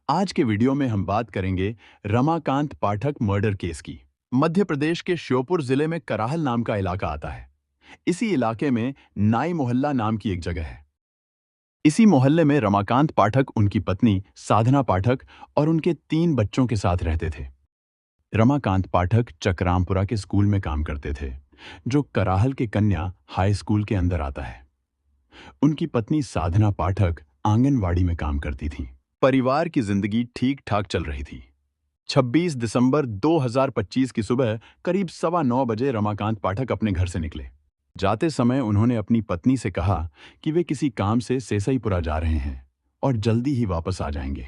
आज के वीडियो में हम बात करेंगे रमाकांत पाठक मर्डर केस की। मध्य प्रदेश के श्योपुर जिले में कराहल नाम का इलाका आता है। इसी इलाके में नाई मोहल्ला नाम की एक जगह है। इसी मोहल्ले में रमाकांत पाठक, उनकी पत्नी साधना पाठक और उनके 3 बच्चों के साथ रहते थे। रमाकांत पाठक चकरामपुरा के स्कूल में काम करते थे, जो कराहल के कन्या हाई स्कूल के अंदर आता है। उनकी पत्नी साधना पाठक आंगनवाड़ी में काम करती थी। परिवार की जिंदगी ठीक ठाक चल रही थी। 26 दिसंबर 2025 की सुबह करीब 9:15 बजे रमाकांत पाठक अपने घर से निकले। जाते समय उन्होंने अपनी पत्नी से कहा कि वे किसी काम से सेसईपुरा जा रहे हैं और जल्दी ही वापस आ जाएंगे।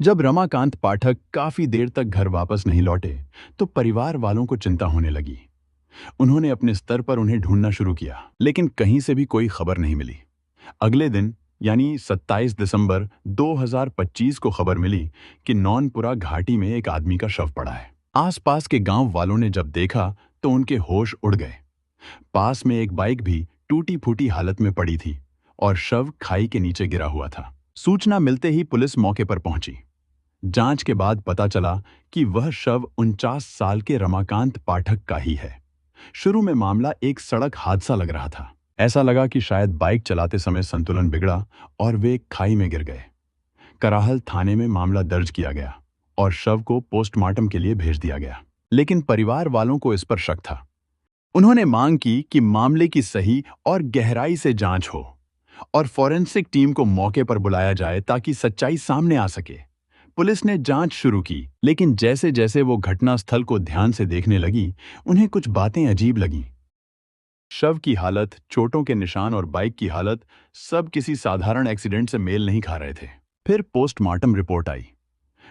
जब रमाकांत पाठक काफी देर तक घर वापस नहीं लौटे, तो परिवार वालों को चिंता होने लगी। उन्होंने अपने स्तर पर उन्हें ढूंढना शुरू किया, लेकिन कहीं से भी कोई खबर नहीं मिली। अगले दिन यानी 27 दिसंबर 2025 को खबर मिली कि नौनपुरा घाटी में एक आदमी का शव पड़ा है। आसपास के गांव वालों ने जब देखा तो उनके होश उड़ गए। पास में एक बाइक भी टूटी फूटी हालत में पड़ी थी और शव खाई के नीचे गिरा हुआ था। सूचना मिलते ही पुलिस मौके पर पहुंची। जांच के बाद पता चला कि वह शव 49 साल के रमाकांत पाठक का ही है। शुरू में मामला एक सड़क हादसा लग रहा था। ऐसा लगा कि शायद बाइक चलाते समय संतुलन बिगड़ा और वे एक खाई में गिर गए। कराहल थाने में मामला दर्ज किया गया और शव को पोस्टमार्टम के लिए भेज दिया गया। लेकिन परिवार वालों को इस पर शक था। उन्होंने मांग की कि मामले की सही और गहराई से जांच हो और फॉरेंसिक टीम को मौके पर बुलाया जाए ताकि सच्चाई सामने आ सके। पुलिस ने जांच शुरू की, लेकिन जैसे जैसे वो घटनास्थल को ध्यान से देखने लगी, उन्हें कुछ बातें अजीब लगीं। शव की हालत, चोटों के निशान और बाइक की हालत सब किसी साधारण एक्सीडेंट से मेल नहीं खा रहे थे। फिर पोस्टमार्टम रिपोर्ट आई।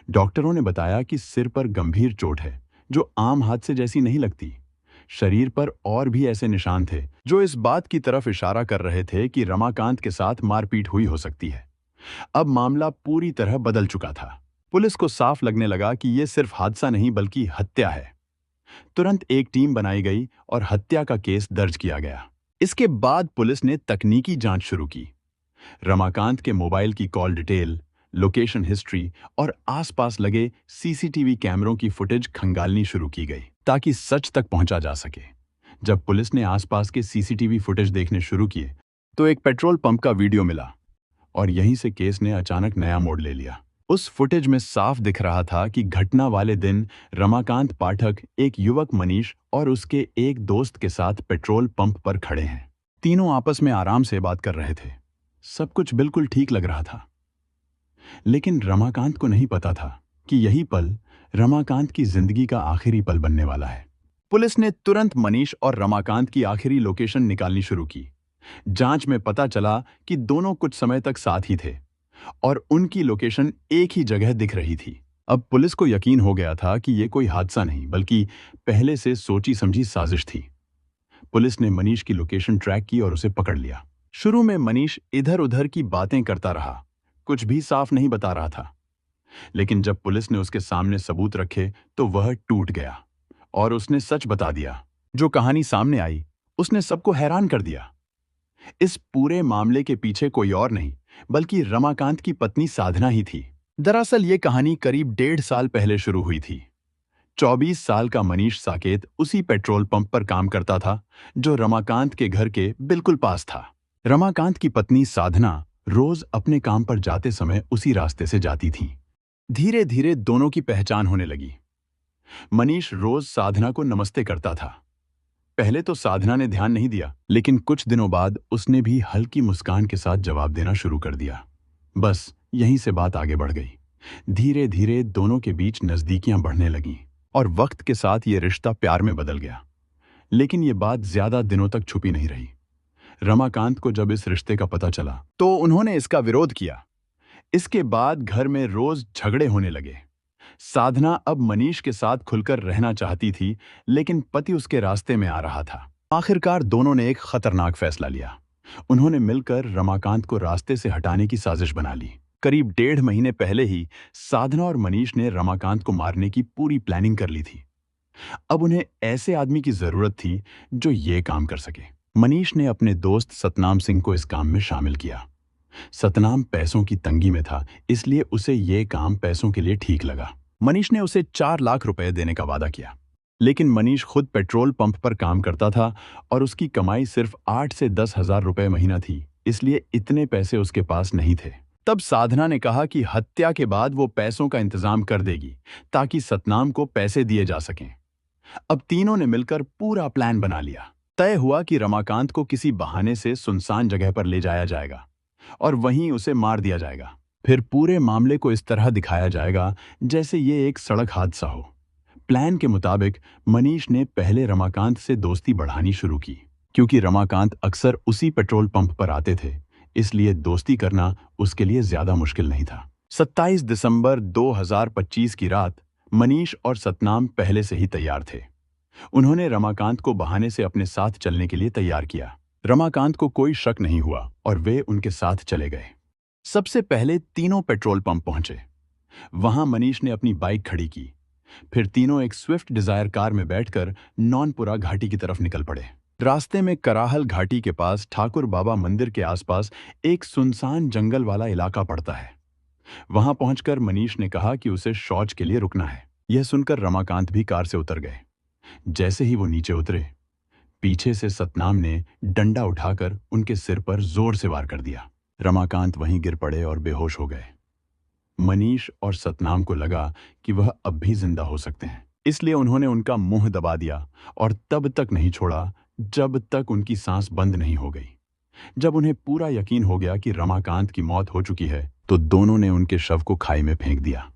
डॉक्टरों ने बताया कि सिर पर गंभीर चोट है, जो आम हादसे जैसी नहीं लगती। शरीर पर और भी ऐसे निशान थे जो इस बात की तरफ इशारा कर रहे थे कि रमाकांत के साथ मारपीट हुई हो सकती है। अब मामला पूरी तरह बदल चुका था। पुलिस को साफ लगने लगा कि यह सिर्फ हादसा नहीं बल्कि हत्या है। तुरंत एक टीम बनाई गई और हत्या का केस दर्ज किया गया। इसके बाद पुलिस ने तकनीकी जांच शुरू की। रमाकांत के मोबाइल की कॉल डिटेल, लोकेशन हिस्ट्री और आसपास लगे सीसीटीवी कैमरों की फुटेज खंगालनी शुरू की गई, ताकि सच तक पहुंचा जा सके। जब पुलिस ने आसपास के सीसीटीवी फुटेज देखने शुरू किए, तो एक पेट्रोल पंप का वीडियो मिला और यहीं से केस ने अचानक नया मोड़ ले लिया। उस फुटेज में साफ दिख रहा था कि घटना वाले दिन रमाकांत पाठक एक युवक मनीष और उसके एक दोस्त के साथ पेट्रोल पंप पर खड़े हैं। तीनों आपस में आराम से बात कर रहे थे। सब कुछ बिल्कुल ठीक लग रहा था। लेकिन रमाकांत को नहीं पता था कि यही पल रमाकांत की जिंदगी का आखिरी पल बनने वाला है। पुलिस ने तुरंत मनीष और रमाकांत की आखिरी लोकेशन निकालनी शुरू की। जांच में पता चला कि दोनों कुछ समय तक साथ ही थे और उनकी लोकेशन एक ही जगह दिख रही थी। अब पुलिस को यकीन हो गया था कि यह कोई हादसा नहीं बल्कि पहले से सोची समझी साजिश थी। पुलिस ने मनीष की लोकेशन ट्रैक की और उसे पकड़ लिया। शुरू में मनीष इधर उधर की बातें करता रहा, कुछ भी साफ नहीं बता रहा था। लेकिन जब पुलिस ने उसके सामने सबूत रखे तो वह टूट गया और उसने सच बता दिया। जो कहानी सामने आई उसने सबको हैरान कर दिया। इस पूरे मामले के पीछे कोई और नहीं बल्कि रमाकांत की पत्नी साधना ही थी। दरअसल ये कहानी करीब 1.5 साल पहले शुरू हुई थी। 24 साल का मनीष साकेत उसी पेट्रोल पंप पर काम करता था जो रमाकांत के घर के बिल्कुल पास था। रमाकांत की पत्नी साधना रोज अपने काम पर जाते समय उसी रास्ते से जाती थी। धीरे धीरे दोनों की पहचान होने लगी। मनीष रोज साधना को नमस्ते करता था। पहले तो साधना ने ध्यान नहीं दिया, लेकिन कुछ दिनों बाद उसने भी हल्की मुस्कान के साथ जवाब देना शुरू कर दिया। बस यहीं से बात आगे बढ़ गई। धीरे धीरे दोनों के बीच नजदीकियां बढ़ने लगीं और वक्त के साथ ये रिश्ता प्यार में बदल गया। लेकिन ये बात ज्यादा दिनों तक छुपी नहीं रही। रमाकांत को जब इस रिश्ते का पता चला तो उन्होंने इसका विरोध किया। इसके बाद घर में रोज झगड़े होने लगे। साधना अब मनीष के साथ खुलकर रहना चाहती थी, लेकिन पति उसके रास्ते में आ रहा था। आखिरकार दोनों ने एक खतरनाक फैसला लिया। उन्होंने मिलकर रमाकांत को रास्ते से हटाने की साजिश बना ली। करीब 1.5 महीने पहले ही साधना और मनीष ने रमाकांत को मारने की पूरी प्लानिंग कर ली थी। अब उन्हें ऐसे आदमी की जरूरत थी जो ये काम कर सके। मनीष ने अपने दोस्त सतनाम सिंह को इस काम में शामिल किया। सतनाम पैसों की तंगी में था, इसलिए उसे ये काम पैसों के लिए ठीक लगा। मनीष ने उसे 4 लाख रुपए देने का वादा किया। लेकिन मनीष खुद पेट्रोल पंप पर काम करता था और उसकी कमाई सिर्फ 8 से 10 हजार रुपए महीना थी, इसलिए इतने पैसे उसके पास नहीं थे। तब साधना ने कहा कि हत्या के बाद वो पैसों का इंतजाम कर देगी ताकि सतनाम को पैसे दिए जा सकें। अब तीनों ने मिलकर पूरा प्लान बना लिया। तय हुआ कि रमाकांत को किसी बहाने से सुनसान जगह पर ले जाया जाएगा और वहीं उसे मार दिया जाएगा। फिर पूरे मामले को इस तरह दिखाया जाएगा जैसे ये एक सड़क हादसा हो। प्लान के मुताबिक मनीष ने पहले रमाकांत से दोस्ती बढ़ानी शुरू की। क्योंकि रमाकांत अक्सर उसी पेट्रोल पंप पर आते थे, इसलिए दोस्ती करना उसके लिए ज्यादा मुश्किल नहीं था। 27 दिसंबर 2025 की रात मनीष और सतनाम पहले से ही तैयार थे। उन्होंने रमाकांत को बहाने से अपने साथ चलने के लिए तैयार किया। रमाकांत को कोई शक नहीं हुआ और वे उनके साथ चले गए। सबसे पहले तीनों पेट्रोल पंप पहुंचे। वहां मनीष ने अपनी बाइक खड़ी की। फिर तीनों एक स्विफ्ट डिजायर कार में बैठकर नौनपुरा घाटी की तरफ निकल पड़े। रास्ते में कराहल घाटी के पास ठाकुर बाबा मंदिर के आसपास एक सुनसान जंगल वाला इलाका पड़ता है। वहां पहुंचकर मनीष ने कहा कि उसे शौच के लिए रुकना है। यह सुनकर रमाकांत भी कार से उतर गए। जैसे ही वो नीचे उतरे, पीछे से सतनाम ने डंडा उठाकर उनके सिर पर जोर से वार कर दिया। रमाकांत वहीं गिर पड़े और बेहोश हो गए। मनीष और सतनाम को लगा कि वह अब भी जिंदा हो सकते हैं, इसलिए उन्होंने उनका मुंह दबा दिया और तब तक नहीं छोड़ा जब तक उनकी सांस बंद नहीं हो गई। जब उन्हें पूरा यकीन हो गया कि रमाकांत की मौत हो चुकी है, तो दोनों ने उनके शव को खाई में फेंक दिया।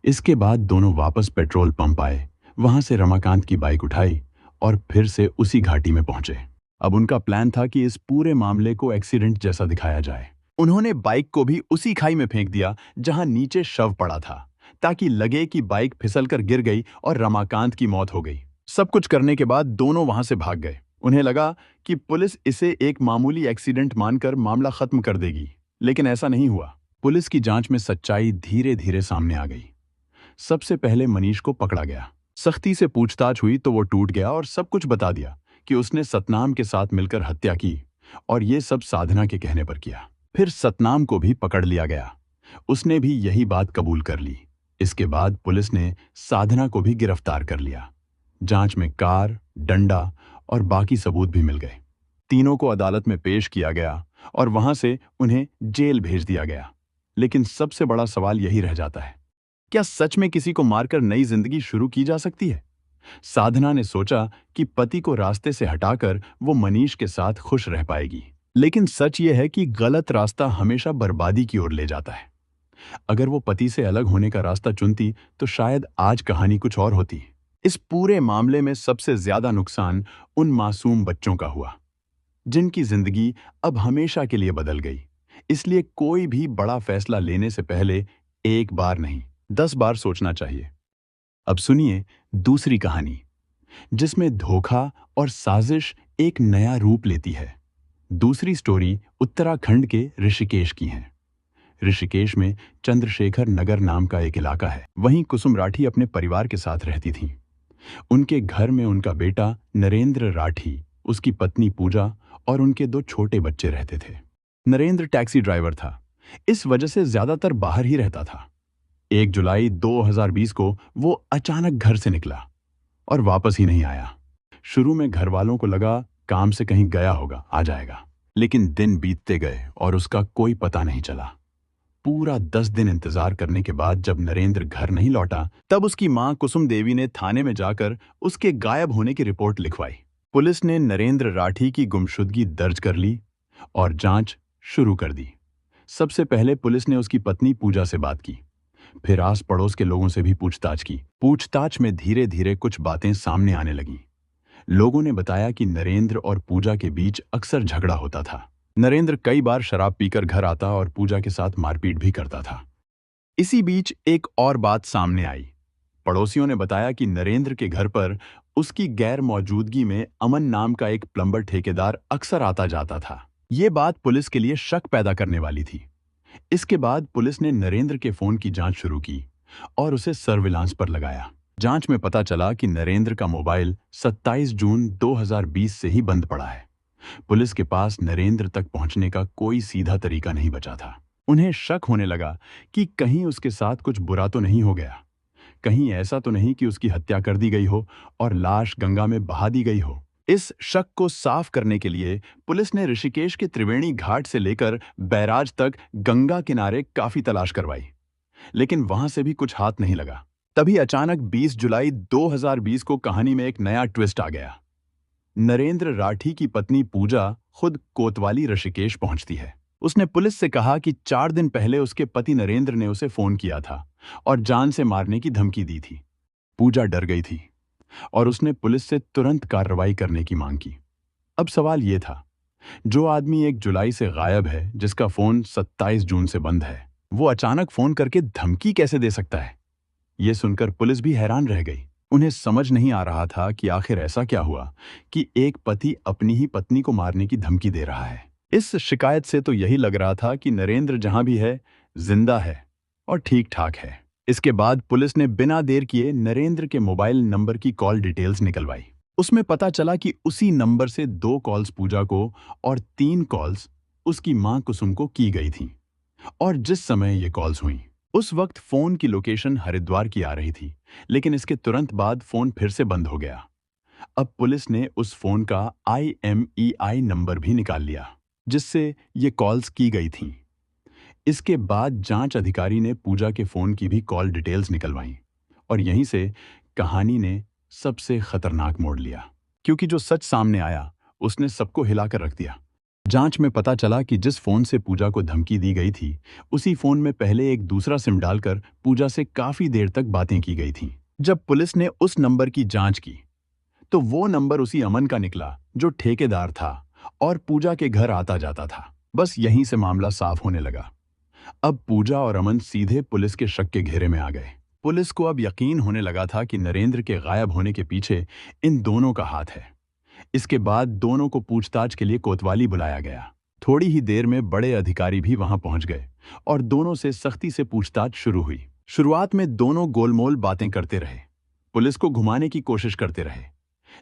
इसके बाद दोनों वापस पेट्रोल पंप आए, वहां से रमाकांत की बाइक उठाई और फिर से उसी घाटी में पहुंचे। अब उनका प्लान था कि इस पूरे मामले को एक्सीडेंट जैसा दिखाया जाए। उन्होंने बाइक को भी उसी खाई में फेंक दिया जहां नीचे शव पड़ा था, ताकि लगे कि बाइक फिसलकर गिर गई और रमाकांत की मौत हो गई। सब कुछ करने के बाद दोनों वहां से भाग गए। उन्हें लगा कि पुलिस इसे एक मामूली एक्सीडेंट मानकर मामला खत्म कर देगी, लेकिन ऐसा नहीं हुआ। पुलिस की जांच में सच्चाई धीरे धीरे सामने आ गई। सबसे पहले मनीष को पकड़ा गया। सख्ती से पूछताछ हुई तो वो टूट गया और सब कुछ बता दिया कि उसने सतनाम के साथ मिलकर हत्या की और ये सब साधना के कहने पर किया। फिर सतनाम को भी पकड़ लिया गया। उसने भी यही बात कबूल कर ली। इसके बाद पुलिस ने साधना को भी गिरफ्तार कर लिया। जांच में कार, डंडा और बाकी सबूत भी मिल गए। तीनों को अदालत में पेश किया गया और वहां से उन्हें जेल भेज दिया गया। लेकिन सबसे बड़ा सवाल यही रह जाता है, क्या सच में किसी को मारकर नई जिंदगी शुरू की जा सकती है? साधना ने सोचा कि पति को रास्ते से हटाकर वो मनीष के साथ खुश रह पाएगी। लेकिन सच ये है कि गलत रास्ता हमेशा बर्बादी की ओर ले जाता है। अगर वो पति से अलग होने का रास्ता चुनती तो शायद आज कहानी कुछ और होती। इस पूरे मामले में सबसे ज्यादा नुकसान उन मासूम बच्चों का हुआ, जिनकी जिंदगी अब हमेशा के लिए बदल गई। इसलिए कोई भी बड़ा फैसला लेने से पहले एक बार नहीं, 10 बार सोचना चाहिए। अब सुनिए दूसरी कहानी, जिसमें धोखा और साजिश एक नया रूप लेती है। दूसरी स्टोरी उत्तराखंड के ऋषिकेश की है। ऋषिकेश में चंद्रशेखर नगर नाम का एक इलाका है। वहीं कुसुम राठी अपने परिवार के साथ रहती थी। उनके घर में उनका बेटा नरेंद्र राठी, उसकी पत्नी पूजा और उनके 2 छोटे बच्चे रहते थे। नरेंद्र टैक्सी ड्राइवर था, इस वजह से ज्यादातर बाहर ही रहता था। 1 जुलाई 2020 को वो अचानक घर से निकला और वापस ही नहीं आया। शुरू में घर वालों को लगा काम से कहीं गया होगा, आ जाएगा। लेकिन दिन बीतते गए और उसका कोई पता नहीं चला। पूरा 10 दिन इंतजार करने के बाद जब नरेंद्र घर नहीं लौटा, तब उसकी मां कुसुम देवी ने थाने में जाकर उसके गायब होने की रिपोर्ट लिखवाई। पुलिस ने नरेंद्र राठी की गुमशुदगी दर्ज कर ली और जांच शुरू कर दी। सबसे पहले पुलिस ने उसकी पत्नी पूजा से बात की, फिर आस पड़ोस के लोगों से भी पूछताछ की। पूछताछ में धीरे धीरे कुछ बातें सामने आने लगीं। लोगों ने बताया कि नरेंद्र और पूजा के बीच अक्सर झगड़ा होता था। नरेंद्र कई बार शराब पीकर घर आता और पूजा के साथ मारपीट भी करता था। इसी बीच एक और बात सामने आई। पड़ोसियों ने बताया कि नरेंद्र के घर पर उसकी गैर मौजूदगी में अमन नाम का एक प्लम्बर ठेकेदार अक्सर आता जाता था। ये बात पुलिस के लिए शक पैदा करने वाली थी। इसके बाद पुलिस ने नरेंद्र के फोन की जांच शुरू की और उसे सर्विलांस पर लगाया। जांच में पता चला कि नरेंद्र का मोबाइल 27 जून 2020 से ही बंद पड़ा है पुलिस के पास नरेंद्र तक पहुंचने का कोई सीधा तरीका नहीं बचा था। उन्हें शक होने लगा कि कहीं उसके साथ कुछ बुरा तो नहीं हो गया, कहीं ऐसा तो नहीं कि उसकी हत्या कर दी गई हो और लाश गंगा में बहा दी गई हो। इस शक को साफ करने के लिए पुलिस ने ऋषिकेश के त्रिवेणी घाट से लेकर बैराज तक गंगा किनारे काफी तलाश करवाई, लेकिन वहां से भी कुछ हाथ नहीं लगा। तभी अचानक 20 जुलाई 2020 को कहानी में एक नया ट्विस्ट आ गया। नरेंद्र राठी की पत्नी पूजा खुद कोतवाली ऋषिकेश पहुंचती है। उसने पुलिस से कहा कि 4 दिन पहले उसके पति नरेंद्र ने उसे फोन किया था और जान से मारने की धमकी दी थी। पूजा डर गई थी और उसने पुलिस से तुरंत कार्रवाई करने की मांग की। अब सवाल यह था, जो आदमी 1 जुलाई से गायब है, जिसका फोन 27 जून से बंद है, वो अचानक फोन करके धमकी कैसे दे सकता है? ये सुनकर पुलिस भी हैरान रह गई। उन्हें समझ नहीं आ रहा था कि आखिर ऐसा क्या हुआ कि एक पति अपनी ही पत्नी को मारने की धमकी दे रहा है। इस शिकायत से तो यही लग रहा था कि नरेंद्र जहां भी है, जिंदा है और ठीक ठाक है। इसके बाद पुलिस ने बिना देर किए नरेंद्र के मोबाइल नंबर की कॉल डिटेल्स निकलवाई। उसमें पता चला कि उसी नंबर से 2 कॉल्स पूजा को और 3 कॉल्स उसकी मां कुसुम को की गई थीं। और जिस समय ये कॉल्स हुई, उस वक्त फोन की लोकेशन हरिद्वार की आ रही थी, लेकिन इसके तुरंत बाद फोन फिर से बंद हो गया। अब पुलिस ने उस फोन का IMEI नंबर भी निकाल लिया, जिससे ये कॉल्स की गई थीं। इसके बाद जांच अधिकारी ने पूजा के फोन की भी कॉल डिटेल्स निकलवाई और यहीं से कहानी ने सबसे खतरनाक मोड़ लिया, क्योंकि जो सच सामने आया उसने सबको हिलाकर रख दिया। जांच में पता चला कि जिस फोन से पूजा को धमकी दी गई थी, उसी फोन में पहले एक दूसरा सिम डालकर पूजा से काफी देर तक बातें की गई थीं। जब पुलिस ने उस नंबर की जांच की, तो वो नंबर उसी अमन का निकला जो ठेकेदार था और पूजा के घर आता जाता था। बस यहीं से मामला साफ होने लगा। अब पूजा और अमन सीधे पुलिस के शक के घेरे में आ गए। पुलिस को अब यकीन होने लगा था कि नरेंद्र के गायब होने के पीछे इन दोनों का हाथ है। इसके बाद दोनों को पूछताछ के लिए कोतवाली बुलाया गया। थोड़ी ही देर में बड़े अधिकारी भी वहां पहुंच गए और दोनों से सख्ती से पूछताछ शुरू हुई। शुरुआत में दोनों गोलमोल बातें करते रहे, पुलिस को घुमाने की कोशिश करते रहे,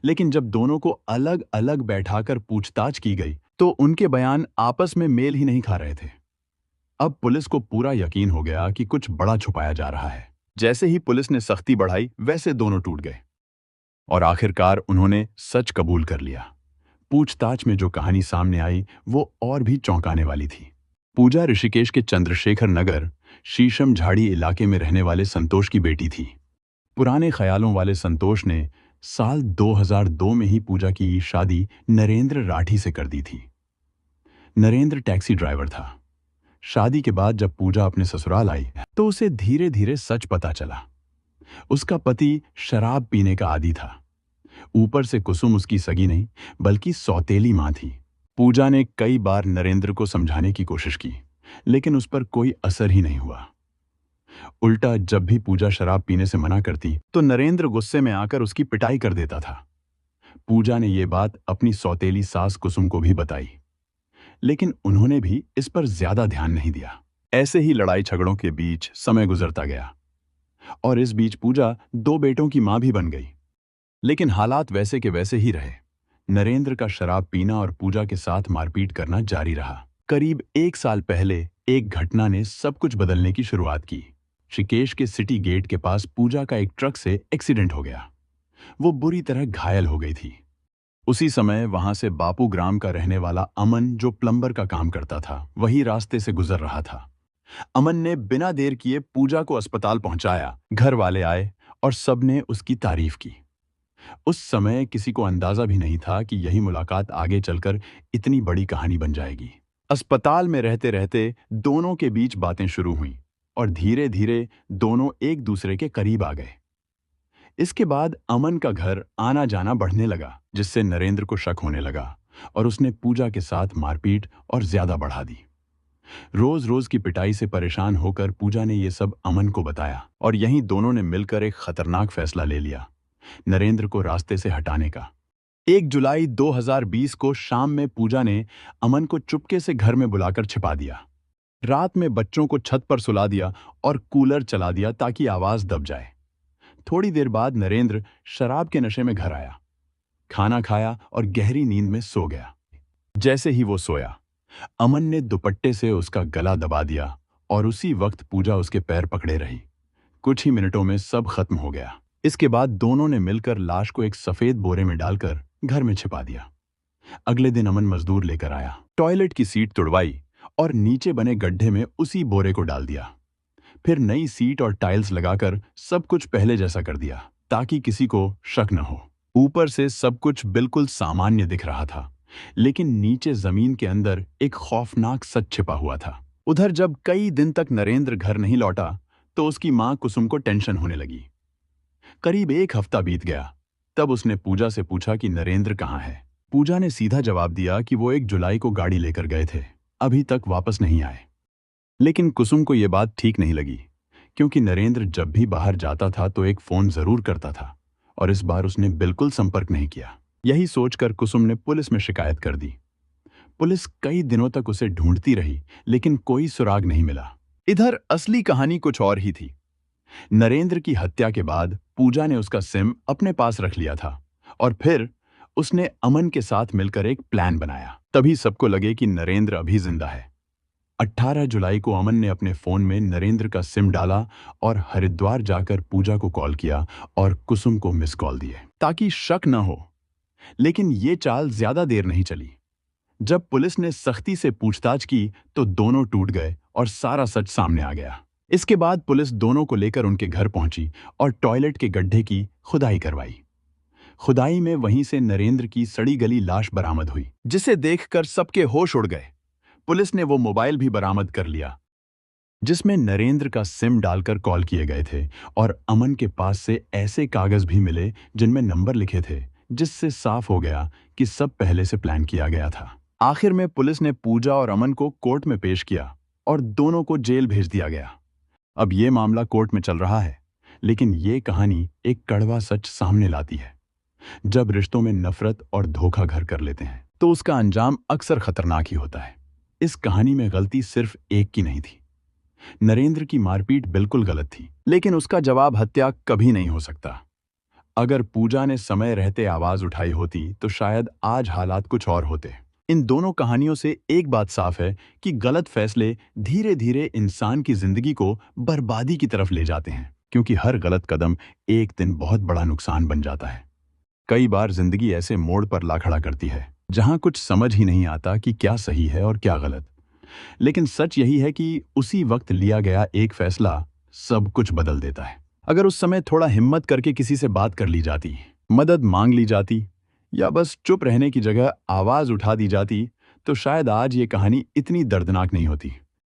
लेकिन जब दोनों को अलग अलग बैठाकर पूछताछ की गई तो उनके बयान आपस में मेल ही नहीं खा रहे थे। अब पुलिस को पूरा यकीन हो गया कि कुछ बड़ा छुपाया जा रहा है। जैसे ही पुलिस ने सख्ती बढ़ाई, वैसे दोनों टूट गए और आखिरकार उन्होंने सच कबूल कर लिया। पूछताछ में जो कहानी सामने आई वो और भी चौंकाने वाली थी। पूजा ऋषिकेश के चंद्रशेखर नगर शीशम झाड़ी इलाके में रहने वाले संतोष की बेटी थी। पुराने ख्यालों वाले संतोष ने साल 2002 में ही पूजा की शादी नरेंद्र राठी से कर दी थी। नरेंद्र टैक्सी ड्राइवर था। शादी के बाद जब पूजा अपने ससुराल आई तो उसे धीरे धीरे सच पता चला। उसका पति शराब पीने का आदी था। ऊपर से कुसुम उसकी सगी नहीं बल्कि सौतेली मां थी। पूजा ने कई बार नरेंद्र को समझाने की कोशिश की, लेकिन उस पर कोई असर ही नहीं हुआ। उल्टा जब भी पूजा शराब पीने से मना करती तो नरेंद्र गुस्से में आकर उसकी पिटाई कर देता था। पूजा ने ये बात अपनी सौतेली सास कुसुम को भी बताई, लेकिन उन्होंने भी इस पर ज्यादा ध्यान नहीं दिया। ऐसे ही लड़ाई झगड़ों के बीच समय गुजरता गया और इस बीच पूजा 2 बेटों की मां भी बन गई। लेकिन हालात वैसे के वैसे ही रहे। नरेंद्र का शराब पीना और पूजा के साथ मारपीट करना जारी रहा। करीब 1 साल पहले एक घटना ने सब कुछ बदलने की शुरुआत की। ऋषिकेश के सिटी गेट के पास पूजा का एक ट्रक से एक्सीडेंट हो गया। वो बुरी तरह घायल हो गई थी। उसी समय वहां से बापू ग्राम का रहने वाला अमन, जो प्लम्बर का काम करता था, वही रास्ते से गुजर रहा था। अमन ने बिना देर किए पूजा को अस्पताल पहुंचाया। घर वाले आए और सबने उसकी तारीफ की। उस समय किसी को अंदाजा भी नहीं था कि यही मुलाकात आगे चलकर इतनी बड़ी कहानी बन जाएगी। अस्पताल में रहते रहते दोनों के बीच बातें शुरू हुईं और धीरे धीरे दोनों एक दूसरे के करीब आ गए। इसके बाद अमन का घर आना जाना बढ़ने लगा, जिससे नरेंद्र को शक होने लगा और उसने पूजा के साथ मारपीट और ज्यादा बढ़ा दी। रोज रोज की पिटाई से परेशान होकर पूजा ने यह सब अमन को बताया और यहीं दोनों ने मिलकर एक खतरनाक फैसला ले लिया, नरेंद्र को रास्ते से हटाने का। 1 जुलाई 2020 को शाम में पूजा ने अमन को चुपके से घर में बुलाकर छिपा दिया। रात में बच्चों को छत पर सुला दिया और कूलर चला दिया ताकि आवाज दब जाए। थोड़ी देर बाद नरेंद्र शराब के नशे में घर आया, खाना खाया और गहरी नींद में सो गया। जैसे ही वो सोया, अमन ने दुपट्टे से उसका गला दबा दिया और उसी वक्त पूजा उसके पैर पकड़े रही। कुछ ही मिनटों में सब खत्म हो गया। इसके बाद दोनों ने मिलकर लाश को एक सफेद बोरे में डालकर घर में छिपा दिया। अगले दिन अमन मजदूर लेकर आया, टॉयलेट की सीट तुड़वाई और नीचे बने गड्ढे में उसी बोरे को डाल दिया। फिर नई सीट और टाइल्स लगाकर सब कुछ पहले जैसा कर दिया ताकि किसी को शक न हो। ऊपर से सब कुछ बिल्कुल सामान्य दिख रहा था, लेकिन नीचे जमीन के अंदर एक खौफनाक सच छिपा हुआ था। उधर जब कई दिन तक नरेंद्र घर नहीं लौटा तो उसकी मां कुसुम को टेंशन होने लगी। करीब एक हफ्ता बीत गया। तब उसने पूजा से पूछा कि नरेंद्र कहाँ है। पूजा ने सीधा जवाब दिया कि वो 1 जुलाई को गाड़ी लेकर गए थे, अभी तक वापस नहीं आए। लेकिन कुसुम को यह बात ठीक नहीं लगी, क्योंकि नरेंद्र जब भी बाहर जाता था तो एक फोन जरूर करता था और इस बार उसने बिल्कुल संपर्क नहीं किया। यही सोचकर कुसुम ने पुलिस में शिकायत कर दी। पुलिस कई दिनों तक उसे ढूंढती रही, लेकिन कोई सुराग नहीं मिला। इधर असली कहानी कुछ और ही थी। नरेंद्र की हत्या के बाद पूजा ने उसका सिम अपने पास रख लिया था और फिर उसने अमन के साथ मिलकर एक प्लान बनाया। तभी सबको लगे कि नरेंद्र अभी जिंदा है। 18 जुलाई को अमन ने अपने फोन में नरेंद्र का सिम डाला और हरिद्वार जाकर पूजा को कॉल किया और कुसुम को मिस कॉल दिए ताकि शक न हो। लेकिन ये चाल ज्यादा देर नहीं चली। जब पुलिस ने सख्ती से पूछताछ की तो दोनों टूट गए और सारा सच सामने आ गया। इसके बाद पुलिस दोनों को लेकर उनके घर पहुंची और टॉयलेट के गड्ढे की खुदाई करवाई। खुदाई में वहीं से नरेंद्र की सड़ी गली लाश बरामद हुई, जिसे देखकर सबके होश उड़ गए। पुलिस ने वो मोबाइल भी बरामद कर लिया जिसमें नरेंद्र का सिम डालकर कॉल किए गए थे और अमन के पास से ऐसे कागज भी मिले जिनमें नंबर लिखे थे, जिससे साफ हो गया कि सब पहले से प्लान किया गया था। आखिर में पुलिस ने पूजा और अमन को कोर्ट में पेश किया और दोनों को जेल भेज दिया गया। अब ये मामला कोर्ट में चल रहा है, लेकिन ये कहानी एक कड़वा सच सामने लाती है। जब रिश्तों में नफरत और धोखा घर कर लेते हैं तो उसका अंजाम अक्सर खतरनाक ही होता है। इस कहानी में गलती सिर्फ एक की नहीं थी। नरेंद्र की मारपीट बिल्कुल गलत थी, लेकिन उसका जवाब हत्या कभी नहीं हो सकता। अगर पूजा ने समय रहते आवाज उठाई होती तो शायद आज हालात कुछ और होते। इन दोनों कहानियों से एक बात साफ है कि गलत फैसले धीरे धीरे इंसान की जिंदगी को बर्बादी की तरफ ले जाते हैं, क्योंकि हर गलत कदम एक दिन बहुत बड़ा नुकसान बन जाता है। कई बार जिंदगी ऐसे मोड़ पर ला खड़ा करती है जहां कुछ समझ ही नहीं आता कि क्या सही है और क्या गलत। लेकिन सच यही है कि उसी वक्त लिया गया एक फैसला सब कुछ बदल देता है। अगर उस समय थोड़ा हिम्मत करके किसी से बात कर ली जाती, मदद मांग ली जाती या बस चुप रहने की जगह आवाज उठा दी जाती, तो शायद आज ये कहानी इतनी दर्दनाक नहीं होती।